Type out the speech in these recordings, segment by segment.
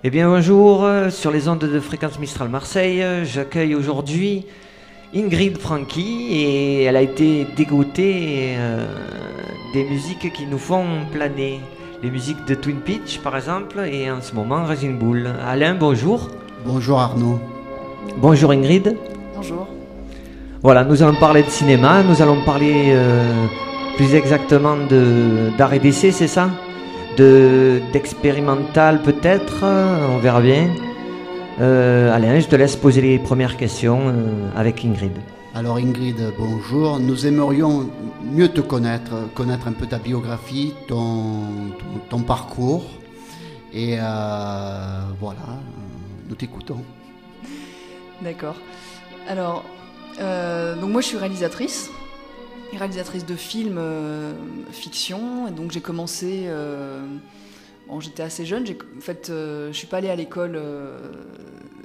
Eh bien bonjour, sur les ondes de Fréquence Mistral Marseille, j'accueille aujourd'hui Ingrid Franchi et elle a été dégoûtée des musiques qui nous font planer. Les musiques de Twin Peaks par exemple et en ce moment Raging Bull. Alain, bonjour. Bonjour Arnaud. Bonjour Ingrid. Bonjour. Voilà, nous allons parler de cinéma, nous allons parler plus exactement d'art et d'essai, c'est ça ? D'expérimental peut-être, on verra bien. Alain, je te laisse poser les premières questions avec Ingrid. Alors Ingrid, bonjour. Nous aimerions mieux te connaître un peu ta biographie, ton parcours. Et voilà, nous t'écoutons. D'accord. Alors, donc moi je suis réalisatrice de films fiction, et donc j'ai commencé, j'étais assez jeune, je suis pas allée à l'école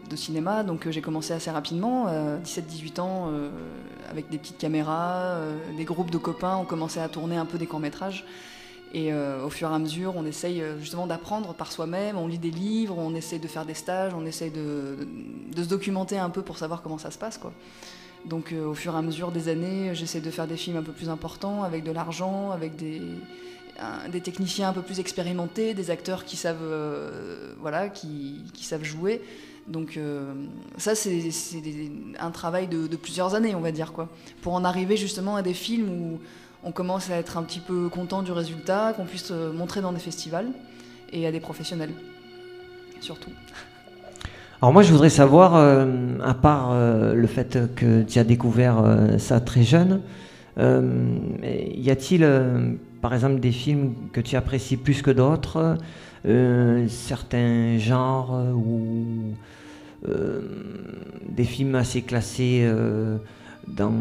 de cinéma, donc j'ai commencé assez rapidement, 17-18 ans, avec des petites caméras, des groupes de copains, on commençait à tourner un peu des courts-métrages, et au fur et à mesure on essaye justement d'apprendre par soi-même, on lit des livres, on essaye de faire des stages, on essaye de se documenter un peu pour savoir comment ça se passe, quoi. Donc au fur et à mesure des années, j'essaie de faire des films un peu plus importants, avec de l'argent, avec des techniciens un peu plus expérimentés, des acteurs qui savent, qui savent jouer. Donc ça, c'est un travail de plusieurs années, on va dire, quoi, pour en arriver justement à des films où on commence à être un petit peu content du résultat, qu'on puisse montrer dans des festivals et à des professionnels, surtout. Alors moi je voudrais savoir, à part le fait que tu as découvert ça très jeune, y a-t-il par exemple des films que tu apprécies plus que d'autres, certains genres ou des films assez classés dans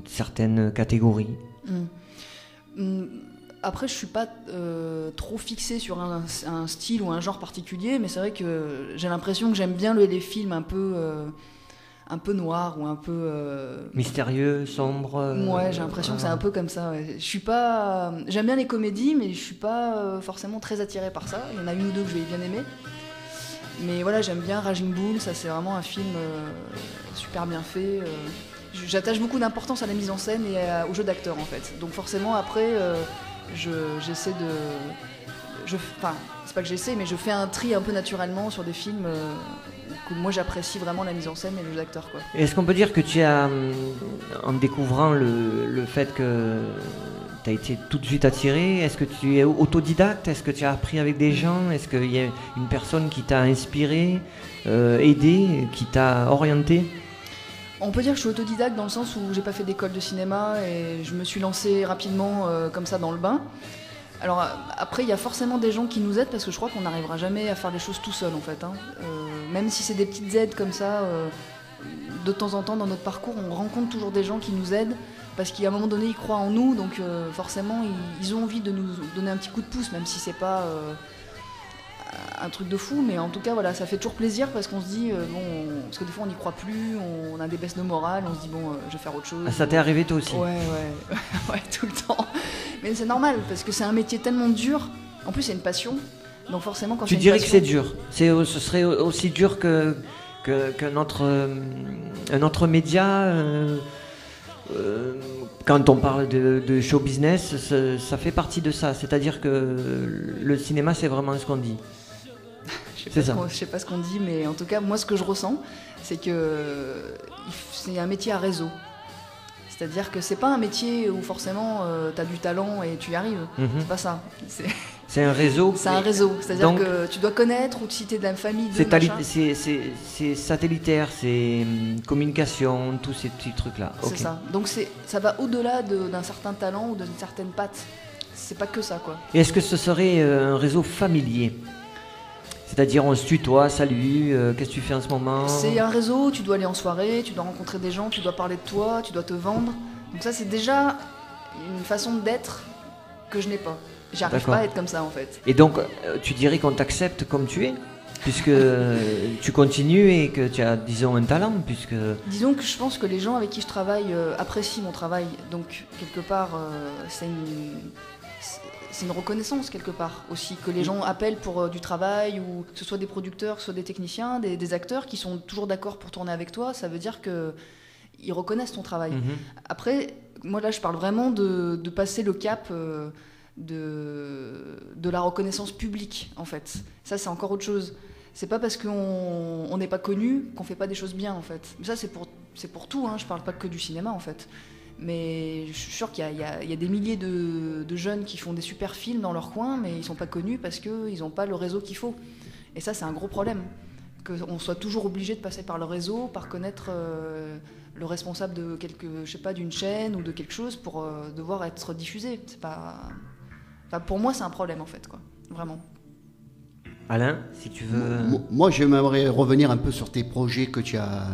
certaines catégories? Après, je suis pas trop fixée sur un style ou un genre particulier, mais c'est vrai que j'ai l'impression que j'aime bien les films un peu noirs ou un peu mystérieux, sombres. Ouais, j'ai l'impression que c'est un peu comme ça. Ouais. J'aime bien les comédies, mais je suis pas forcément très attirée par ça. Il y en a une ou deux que je vais bien aimer. Mais voilà, j'aime bien Raging Bull. Ça, c'est vraiment un film super bien fait. J'attache beaucoup d'importance à la mise en scène et au jeu d'acteur, en fait. Donc forcément, après, j'essaie de... Enfin, c'est pas que j'essaie, mais je fais un tri un peu naturellement sur des films où moi j'apprécie vraiment la mise en scène et le jeu d'acteur, quoi. Est-ce qu'on peut dire que tu as, en découvrant le fait que tu as été tout de suite attiré, est-ce que tu es autodidacte? Est-ce que tu as appris avec des gens? Est-ce qu'il y a une personne qui t'a inspiré, aidé, qui t'a orienté? On peut dire que je suis autodidacte dans le sens où j'ai pas fait d'école de cinéma et je me suis lancée rapidement comme ça dans le bain. Alors après, il y a forcément des gens qui nous aident parce que je crois qu'on n'arrivera jamais à faire des choses tout seul, en fait. Même si c'est des petites aides comme ça, de temps en temps dans notre parcours, on rencontre toujours des gens qui nous aident parce qu'à un moment donné, ils croient en nous, donc forcément, ils ont envie de nous donner un petit coup de pouce, même si c'est pas un truc de fou, mais en tout cas voilà, ça fait toujours plaisir parce qu'on se dit parce que des fois on n'y croit plus, on a des baisses de morale, on se dit je vais faire autre chose. Ah, ça t'est arrivé toi aussi? Ouais ouais, tout le temps. Mais c'est normal parce que c'est un métier tellement dur. En plus c'est une passion, donc forcément quand tu dirais que c'est dur. Ce serait aussi dur que un autre média. Quand on parle de show business, ça fait partie de ça. C'est-à-dire que le cinéma, c'est vraiment ce qu'on dit. Je sais pas ce qu'on dit, mais en tout cas, moi, ce que je ressens, c'est que c'est un métier à réseau. C'est-à-dire que c'est pas un métier où forcément t'as du talent et tu y arrives. C'est pas ça. C'est un réseau. C'est un réseau. C'est-à-dire que tu dois connaître ou si t'es de la famille de c'est satellitaire, c'est communication, tous ces petits trucs-là. C'est ça. Donc ça va au-delà d'un certain talent ou d'une certaine patte. C'est pas que ça, quoi. Et est-ce que ce serait un réseau familier ? C'est-à-dire on se tutoie, salut, qu'est-ce que tu fais en ce moment? C'est un réseau, tu dois aller en soirée, tu dois rencontrer des gens, tu dois parler de toi, tu dois te vendre. Donc ça c'est déjà une façon d'être que je n'ai pas. J'arrive pas à être comme ça, en fait. Et donc tu dirais qu'on t'accepte comme tu es, puisque tu continues et que tu as, disons, un talent, puisque... Disons que je pense que les gens avec qui je travaille apprécient mon travail. Donc quelque part c'est c'est une reconnaissance quelque part aussi, que les gens appellent pour du travail, ou que ce soit des producteurs, que ce soit des techniciens, des acteurs qui sont toujours d'accord pour tourner avec toi, ça veut dire qu'ils reconnaissent ton travail. Après, moi là je parle vraiment de passer le cap de la reconnaissance publique en fait. Ça c'est encore autre chose. C'est pas parce qu'on n'est pas connu qu'on fait pas des choses bien en fait. Mais ça c'est pour tout, hein. Je parle pas que du cinéma en fait. Mais je suis sûre qu'il y a des milliers de jeunes qui font des super films dans leur coin, mais ils sont pas connus parce qu'ils n'ont pas le réseau qu'il faut. Et ça c'est un gros problème. Qu'on soit toujours obligé de passer par le réseau, par connaître le responsable de d'une chaîne ou de quelque chose pour devoir être diffusé. C'est pas... Enfin, pour moi c'est un problème en fait, quoi. Vraiment. Alain, si tu veux... Moi, j'aimerais revenir un peu sur tes projets que tu as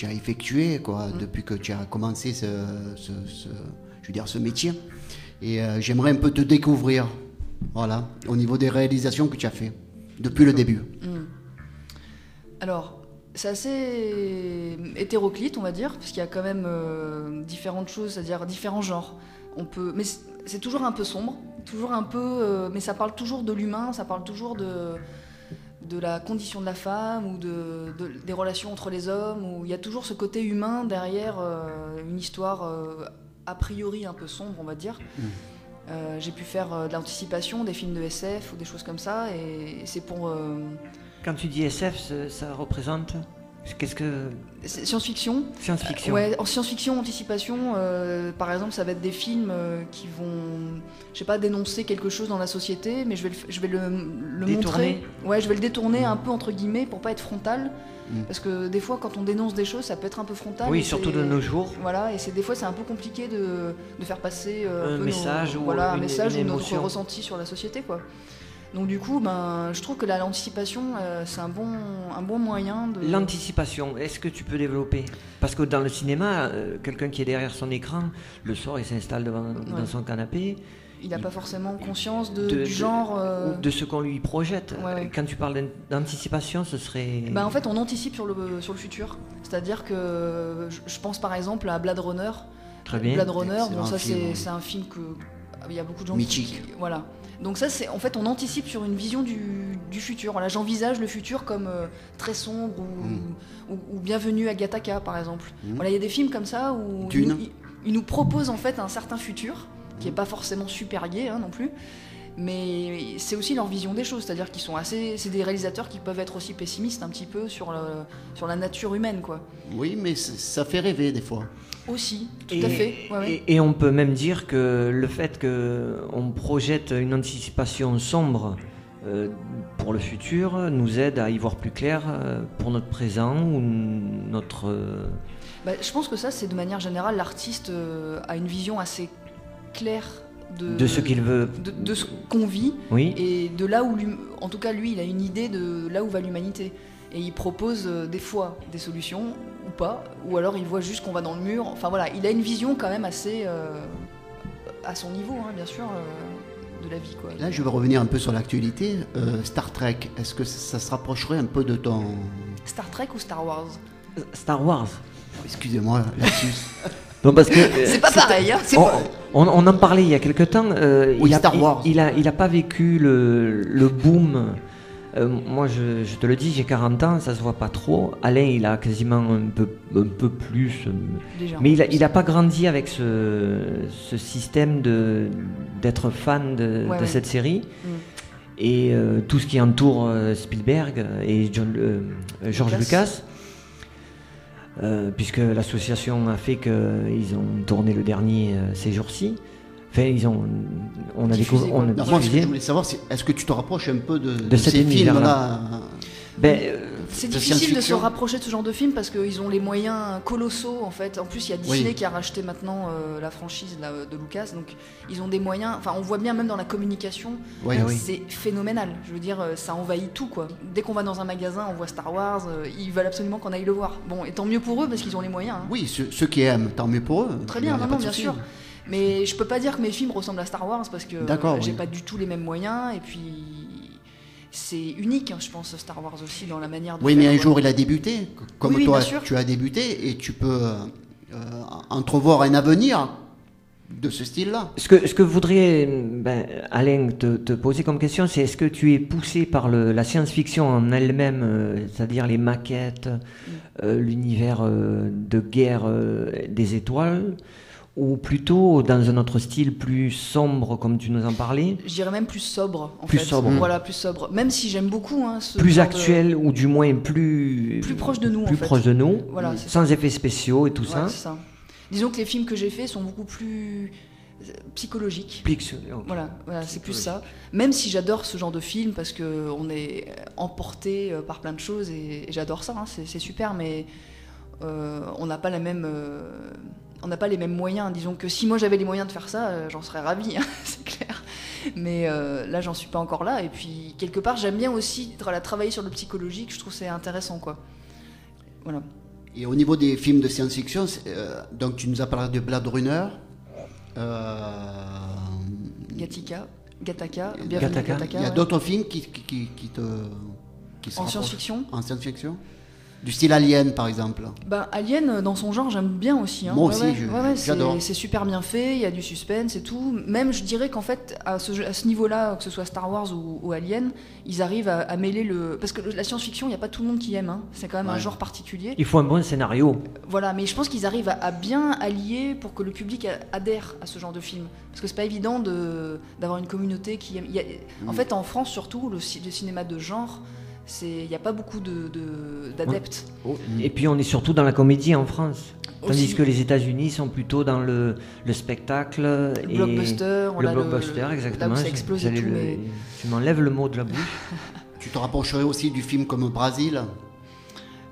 effectués, quoi, depuis que tu as commencé ce métier. Et j'aimerais un peu te découvrir, voilà, au niveau des réalisations que tu as fait depuis le début. Alors, c'est assez hétéroclite, on va dire, parce qu'il y a quand même différentes choses, c'est-à-dire différents genres. Mais c'est toujours un peu sombre, toujours un peu, mais ça parle toujours de l'humain, ça parle toujours de la condition de la femme ou des relations entre les hommes, où il y a toujours ce côté humain derrière une histoire a priori un peu sombre, on va dire. J'ai pu faire de l'anticipation, des films de SF ou des choses comme ça, et c'est pour... Quand tu dis SF, ça représente... Qu'est-ce que... Science-fiction. Science-fiction. Ouais, en science-fiction, anticipation, par exemple, ça va être des films qui vont, je sais pas, dénoncer quelque chose dans la société, mais je vais le montrer. Ouais, je vais le détourner un peu entre guillemets pour pas être frontal, parce que des fois, quand on dénonce des choses, ça peut être un peu frontal. Oui, surtout de nos jours. Voilà, et des fois, c'est un peu compliqué de faire passer un message ou un une message ou notre émotion. ressenti sur la société, quoi. Donc du coup, je trouve que l'anticipation, c'est un bon moyen de... L'anticipation, est-ce que tu peux développer? Parce que dans le cinéma, quelqu'un qui est derrière son écran, le soir, il s'installe dans son canapé. Il n'a pas forcément conscience du genre... de ce qu'on lui projette. Ouais. Quand tu parles d'anticipation, ce serait... En fait, on anticipe sur le futur. C'est-à-dire que je pense par exemple à Blade Runner. Très bien. Blade Runner, bon, ça film, c'est un film que... Il y a beaucoup de gens mythique. Voilà. Donc ça, en fait, on anticipe sur une vision du futur. Voilà, j'envisage le futur comme très sombre ou Bienvenue à Gattaca, par exemple. Voilà, il y a des films comme ça où ils nous proposent en fait un certain futur qui est pas forcément super gai non plus, mais c'est aussi leur vision des choses. C'est-à-dire qu'ils sont c'est des réalisateurs qui peuvent être aussi pessimistes un petit peu sur la nature humaine, quoi. Oui, mais ça fait rêver des fois. Aussi, tout à fait. Ouais. Et on peut même dire que le fait qu'on projette une anticipation sombre pour le futur nous aide à y voir plus clair pour notre présent ou notre... Je pense que ça, c'est de manière générale, l'artiste a une vision assez claire de ce qu'il veut, de ce qu'on vit, oui. Et de là où, en tout cas, lui, il a une idée de là où va l'humanité. Et il propose des fois des solutions ou pas, ou alors il voit juste qu'on va dans le mur. Enfin voilà, il a une vision quand même assez à son niveau, bien sûr, de la vie, quoi. Là, je vais revenir un peu sur l'actualité. Star Trek, est-ce que ça se rapprocherait un peu de ton... Star Trek ou Star Wars? Star Wars. Excusez-moi, lapsus. Non, parce que c'est pas pareil. On en parlait il y a quelque temps. Star Wars. Il a pas vécu le boom. Moi, je te le dis, j'ai 40 ans, ça se voit pas trop. Alain, il a quasiment un peu plus. Mais il a pas grandi avec ce système d'être fan de cette série. Et tout ce qui entoure Spielberg et George Lucas. Puisque l'association a fait qu'ils ont tourné le dernier ces jours-ci. Enfin, on a découvert. Moi, ce que je voulais savoir, c'est est-ce que tu te rapproches un peu de ces films-là? C'est difficile de se rapprocher de ce genre de film parce qu'ils ont les moyens colossaux en fait. En plus, il y a Disney qui a racheté maintenant la franchise de Lucas, donc ils ont des moyens. Enfin, on voit bien même dans la communication, c'est phénoménal. Je veux dire, ça envahit tout, quoi. Dès qu'on va dans un magasin, on voit Star Wars, ils veulent absolument qu'on aille le voir. Bon, et tant mieux pour eux parce qu'ils ont les moyens. Oui, ceux qui aiment, tant mieux pour eux. Très bien, non, bien sûr. Mais je peux pas dire que mes films ressemblent à Star Wars parce que j'ai pas du tout les mêmes moyens, et puis c'est unique, je pense, Star Wars aussi dans la manière de faire. Mais un jour il a débuté, comme toi bien sûr. tu as débuté, et tu peux entrevoir un avenir de ce style-là. Ce que voudrais, Alain, te poser comme question, c'est est-ce que tu es poussé par la science-fiction en elle-même, c'est-à-dire les maquettes, l'univers de guerre des étoiles, ou plutôt dans un autre style plus sombre, comme tu nous en parlais? Je dirais même plus sobre, en plus fait. Sobre. Voilà, plus sobre. Même si j'aime beaucoup ce plus genre actuel, ou du moins plus proche de nous, plus en fait. proche de nous, Voilà, sans effets spéciaux et tout ça. C'est ça. Disons que les films que j'ai faits sont beaucoup plus psychologiques. Voilà, c'est plus ça. Même si j'adore ce genre de film parce qu'on est emporté par plein de choses et j'adore ça, hein, c'est super, mais on n'a pas la même... on n'a pas les mêmes moyens. Disons que si moi j'avais les moyens de faire ça, j'en serais ravie, hein, c'est clair. Mais là, j'en suis pas encore là. Et puis, quelque part, j'aime bien aussi travailler sur le psychologique. Je trouve que c'est intéressant, quoi. Voilà. Et au niveau des films de science-fiction, donc tu nous as parlé de Blade Runner. Gattaca. Gattaca. Il y a d'autres films qui se en rapprochent science-fiction. En science-fiction. Du style Alien, par exemple. Alien, dans son genre, j'aime bien aussi. Hein. Moi aussi, j'adore. C'est super bien fait, il y a du suspense et tout. Même, je dirais qu'en fait, à ce niveau-là, que ce soit Star Wars ou Alien, ils arrivent à mêler le... Parce que la science-fiction, il n'y a pas tout le monde qui aime. Hein. C'est quand même un genre particulier. Il faut un bon scénario. Voilà, mais je pense qu'ils arrivent à bien allier pour que le public adhère à ce genre de film. Parce que c'est pas évident d'avoir une communauté qui aime... En fait, en France, surtout, le cinéma de genre... Il n'y a pas beaucoup d'adeptes. Et puis on est surtout dans la comédie en France. Tandis Aussi. que les États-Unis sont plutôt dans le spectacle. Le blockbuster. Le blockbuster, exactement. Là où ça explose et tout. Mais... Tu m'enlèves le mot de la bouche. Tu te rapprocherais aussi du film comme Brasil.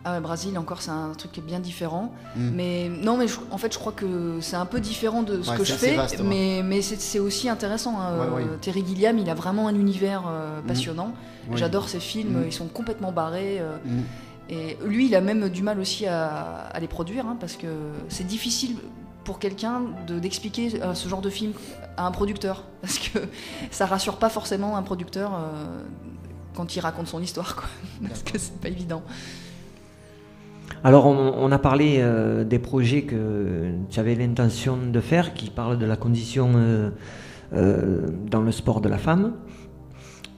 Ah, Brasil, encore, c'est un truc qui est bien différent. Mais non, mais en fait, je crois que c'est un peu différent de ce que je fais. Vaste, mais c'est aussi intéressant. Hein. Terry Gilliam, il a vraiment un univers passionnant. J'adore ses films, ils sont complètement barrés. Et lui, il a même du mal aussi à les produire, hein, parce que c'est difficile pour quelqu'un d'expliquer ce genre de film à un producteur. Parce que ça rassure pas forcément un producteur quand il raconte son histoire, quoi. Parce que c'est pas évident. Alors, on a parlé des projets que tu avais l'intention de faire, qui parlent de la condition dans le sport de la femme.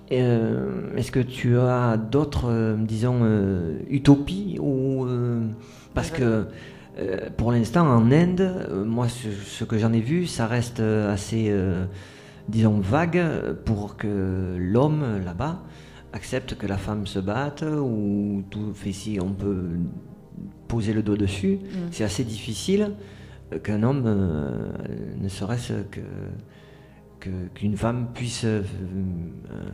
Est-ce que tu as d'autres, utopies ou parce que pour l'instant en Inde, moi ce que j'en ai vu, ça reste assez, vague pour que l'homme là-bas accepte que la femme se batte ou tout fait si on peut poser le dos dessus. C'est assez difficile qu'un homme, ne serait-ce qu'une femme puisse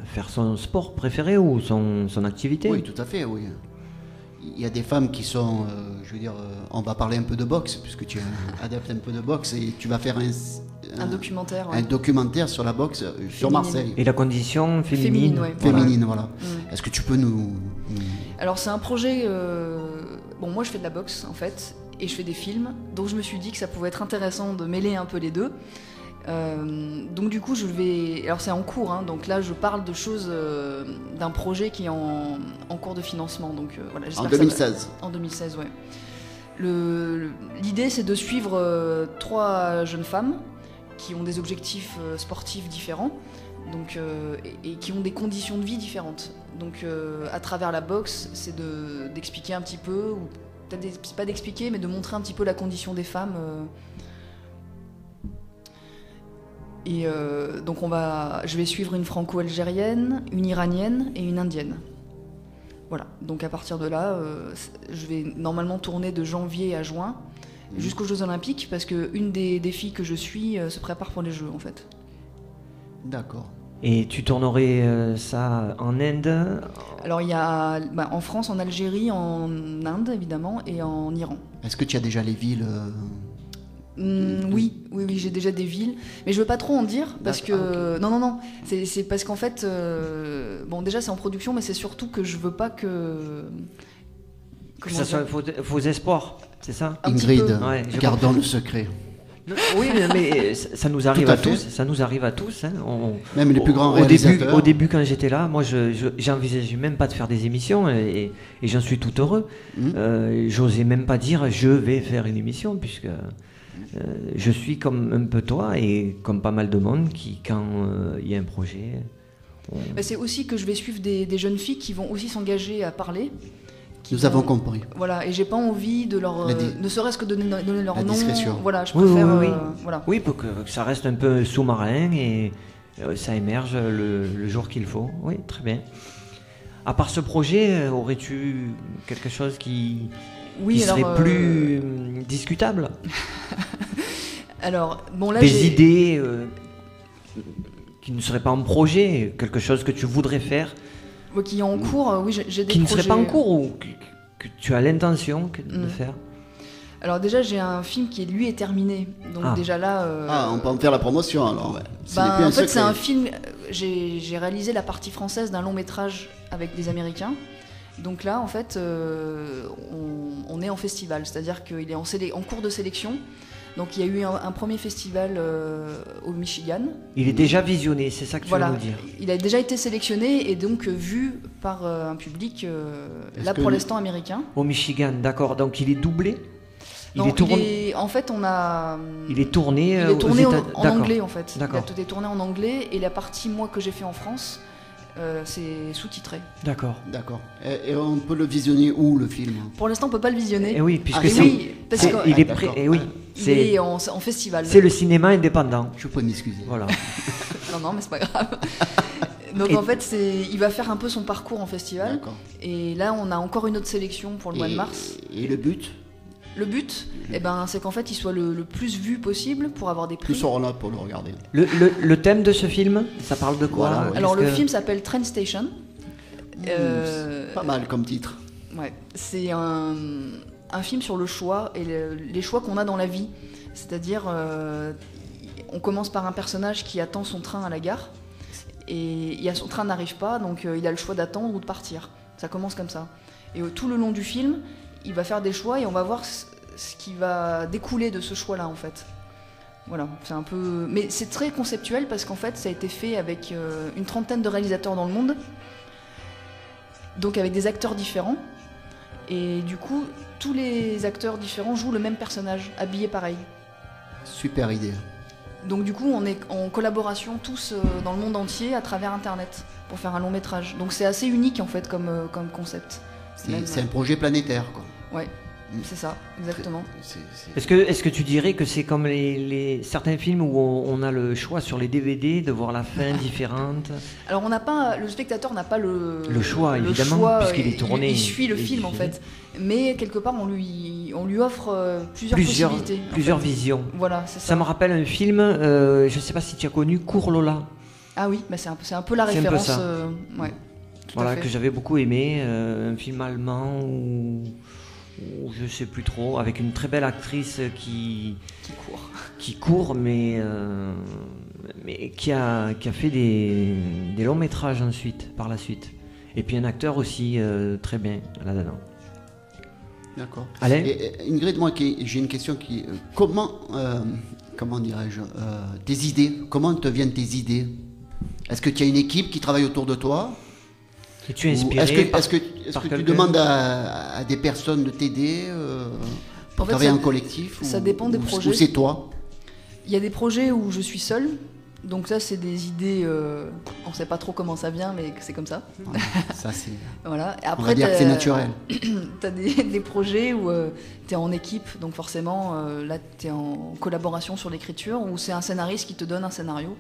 faire son sport préféré ou son activité. Oui, tout à fait, oui. Il y a des femmes qui sont, on va parler un peu de boxe, puisque tu es adepte un peu de boxe, et tu vas faire un documentaire. Un documentaire sur la boxe, sur Marseille. Et la condition féminine. Féminine, voilà. Est-ce que tu peux nous... Alors c'est un projet... moi je fais de la boxe, en fait, et je fais des films, donc je me suis dit que ça pouvait être intéressant de mêler un peu les deux. Donc du coup alors c'est en cours, hein, donc là je parle de choses, d'un projet qui est en cours de financement, donc voilà. En 2016. En 2016, ouais. L'idée c'est de suivre 3 jeunes femmes qui ont des objectifs sportifs différents, donc, et qui ont des conditions de vie différentes. Donc à travers la boxe, c'est d'expliquer un petit peu, ou peut-être pas d'expliquer, mais de montrer un petit peu la condition des femmes. Et donc je vais suivre une franco-algérienne, une iranienne et une indienne. Voilà, donc à partir de là, je vais normalement tourner de janvier à juin jusqu'aux Jeux Olympiques, parce qu'une des filles que je suis se prépare pour les Jeux, en fait. D'accord. Et tu tournerais ça en Inde? Alors il y a en France, en Algérie, en Inde évidemment, et en Iran. Est-ce que tu as déjà les villes Oui, j'ai déjà des villes, mais je veux pas trop en dire parce que okay. Non, c'est parce qu'en fait, déjà c'est en production, mais c'est surtout que je veux pas que ça soit faux espoirs, c'est ça? Ingrid, gardons le secret. Oui, mais ça nous arrive à tous. Ça nous arrive à tous. Hein. Même les plus grands réalisateurs. Au début, quand j'étais là, moi, j'envisageais même pas de faire des émissions, et j'en suis tout heureux. J'osais même pas dire je vais faire une émission, puisque je suis comme un peu toi et comme pas mal de monde qui, quand il y a un projet... C'est aussi que je vais suivre des jeunes filles qui vont aussi s'engager à parler. Nous avons compris. Voilà, et j'ai pas envie de leur... ne serait-ce que donner leur nom. Discrétion. Voilà, je préfère... Oui. Voilà. Oui, pour que ça reste un peu sous-marin et ça émerge le jour qu'il faut. Oui, très bien. À part ce projet, aurais-tu quelque chose qui serait plus discutable? Alors, bon là, des idées qui ne seraient pas en projet, quelque chose que tu voudrais faire qui est en cours, oui, j'ai des projets... Qui ne serait pas en cours ou que tu as l'intention de faire? Alors déjà, j'ai un film qui, lui, est terminé. Donc déjà là... on peut en faire la promotion, alors. En fait, c'est un film... J'ai réalisé la partie française d'un long métrage avec des Américains. Donc là, en fait, on est en festival. C'est-à-dire qu'il est en cours de sélection. Donc il y a eu un premier festival au Michigan. Il est déjà visionné, c'est ça que tu veux nous dire? Il a déjà été sélectionné et donc vu par un public, là pour l'instant américain. Au Michigan, d'accord. Donc il est doublé? En fait, il est tourné en anglais, en fait. D'accord. Il a tourné en anglais et la partie, moi, que j'ai fait en France, c'est sous-titré. D'accord. Et on peut le visionner où, le film? Pour l'instant, on peut pas le visionner. Et oui, puisque il est prêt. Et oui, il est en festival. C'est le cinéma indépendant. Je peux m'excuser. Voilà. non, mais c'est pas grave. Donc en fait, il va faire un peu son parcours en festival. D'accord. Et là, on a encore une autre sélection pour le mois de mars. Et le but? Le but, c'est qu'en fait, il soit le plus vu possible pour avoir des prix. Nous serons là pour le regarder. Le thème de ce film, ça parle de quoi? Voilà, alors le film s'appelle Train Station. Pas mal comme titre. Ouais, c'est un film sur le choix et les choix qu'on a dans la vie. C'est-à-dire, on commence par un personnage qui attend son train à la gare et son train n'arrive pas, donc il a le choix d'attendre ou de partir. Ça commence comme ça. Et tout le long du film, il va faire des choix et on va voir ce qui va découler de ce choix-là, en fait. Voilà, c'est un peu... Mais c'est très conceptuel parce qu'en fait, ça a été fait avec une trentaine de réalisateurs dans le monde, donc avec des acteurs différents. Et du coup, tous les acteurs différents jouent le même personnage, habillé pareil. Super idée. Donc du coup, on est en collaboration tous dans le monde entier à travers Internet pour faire un long métrage. Donc c'est assez unique, en fait, comme concept. C'est un projet planétaire, quoi. Ouais, c'est ça, exactement. Est-ce que tu dirais que c'est comme certains films où on a le choix sur les DVD de voir la fin différente? Alors le spectateur n'a pas le choix, évidemment, puisqu'il est tourné. Il suit le film, en fait. Mais quelque part, on lui offre plusieurs possibilités. Plusieurs visions. Voilà, c'est ça. Ça me rappelle un film, je ne sais pas si tu as connu, Cours Lola. Ah oui, c'est un peu la référence. Ouais. Voilà, que j'avais beaucoup aimé, un film allemand où je sais plus trop, avec une très belle actrice qui court, mais qui a fait des longs métrages par la suite. Et puis un acteur aussi très bien là-dedans. D'accord. Alain? Ingrid, moi j'ai une question comment dirais-je, tes idées, comment te viennent tes idées? Est-ce que tu as une équipe qui travaille autour de toi? Es-tu inspiré Est-ce que tu demandes à des personnes de t'aider pour travailler en collectif? Ça dépend des projets. Ou c'est toi? Il y a des projets où je suis seule. Donc ça, c'est des idées, on ne sait pas trop comment ça vient, mais c'est comme ça. Ouais, ça, c'est... Voilà. Et après, on va dire que c'est naturel. Tu as des projets où tu es en équipe, donc forcément, là, tu es en collaboration sur l'écriture, où c'est un scénariste qui te donne un scénario,